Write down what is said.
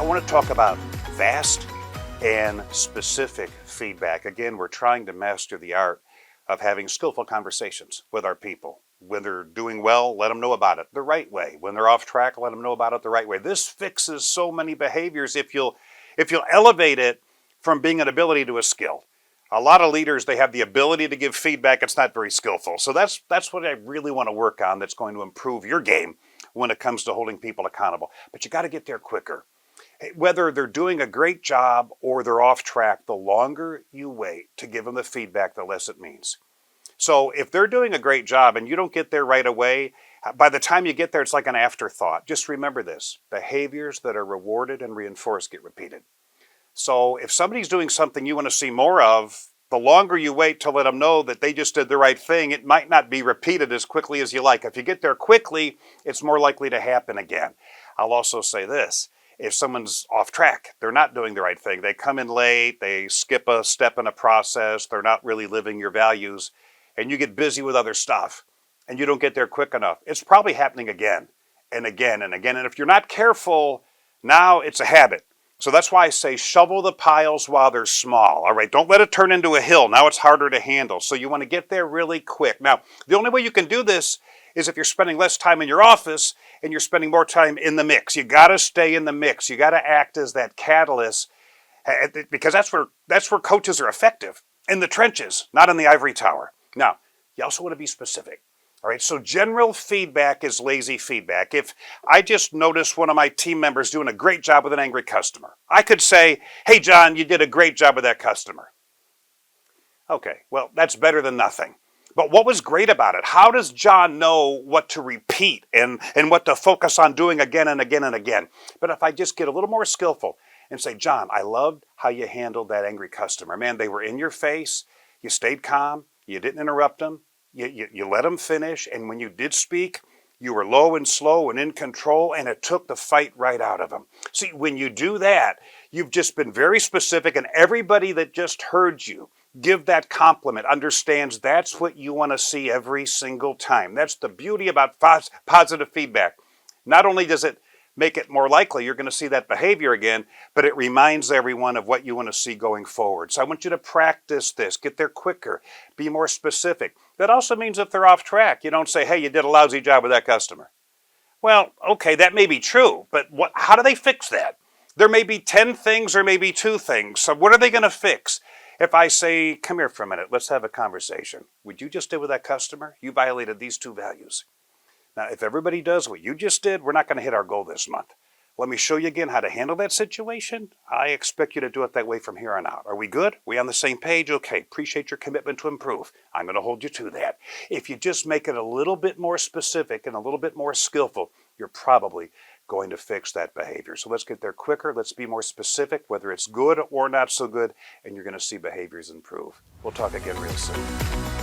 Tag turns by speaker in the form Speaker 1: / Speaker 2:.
Speaker 1: want to talk about fast and specific feedback. Again, we're trying to master the art of having skillful conversations with our people. When they're doing well, let them know about it the right way. When they're off track, let them know about it the right way. This fixes so many behaviors if you'll elevate it from being an ability to a skill. A lot of leaders, they have the ability to give feedback. It's not very skillful. So that's what I really want to work on that's going to improve your game when it comes to holding people accountable. But you got to get there quicker. Whether they're doing a great job or they're off track, the longer you wait to give them the feedback, the less it means. So if they're doing a great job and you don't get there right away, by the time you get there, it's like an afterthought. Just remember this: behaviors that are rewarded and reinforced get repeated. So if somebody's doing something you want to see more of, the longer you wait to let them know that they just did the right thing, it might not be repeated as quickly as you like. If you get there quickly, it's more likely to happen again. I'll also say this: if someone's off track, they're not doing the right thing, they come in late, they skip a step in a process, they're not really living your values, and you get busy with other stuff, and you don't get there quick enough, it's probably happening again and again and again. And if you're not careful, now it's a habit. So that's why I say shovel the piles while they're small. All right, don't let it turn into a hill. Now it's harder to handle. So you want to get there really quick. Now, the only way you can do this is if you're spending less time in your office and you're spending more time in the mix. You got to stay in the mix. You got to act as that catalyst, because that's where coaches are effective, in the trenches, not in the ivory tower. Now, you also want to be specific. All right, so general feedback is lazy feedback. If I just notice one of my team members doing a great job with an angry customer, I could say, "Hey, John, you did a great job with that customer." Okay, well, that's better than nothing. But what was great about it? How does John know what to repeat and what to focus on doing again and again and again? But if I just get a little more skillful and say, "John, I loved how you handled that angry customer. Man, they were in your face. You stayed calm. You didn't interrupt them. You let them finish, and when you did speak, you were low and slow and in control, and it took the fight right out of them." See, when you do that, you've just been very specific, and everybody that just heard you give that compliment understands that's what you want to see every single time. That's the beauty about positive feedback. Not only does it make it more likely you're going to see that behavior again, but it reminds everyone of what you want to see going forward. So I want you to practice this, get there quicker, be more specific. That also means if they're off track, you don't say, "Hey, you did a lousy job with that customer." Well, okay, that may be true, but how do they fix that? There may be 10 things or maybe 2 things. So what are they going to fix? If I say, "Come here for a minute, let's have a conversation. What you just did with that customer, you violated these 2 values. Now, if everybody does what you just did, we're not going to hit our goal this month. Let me show you again how to handle that situation. I expect you to do it that way from here on out. Are we good? We on the same page? Okay, appreciate your commitment to improve. I'm going to hold you to that." If you just make it a little bit more specific and a little bit more skillful, you're probably going to fix that behavior. So let's get there quicker. Let's be more specific, whether it's good or not so good, and you're going to see behaviors improve. We'll talk again real soon.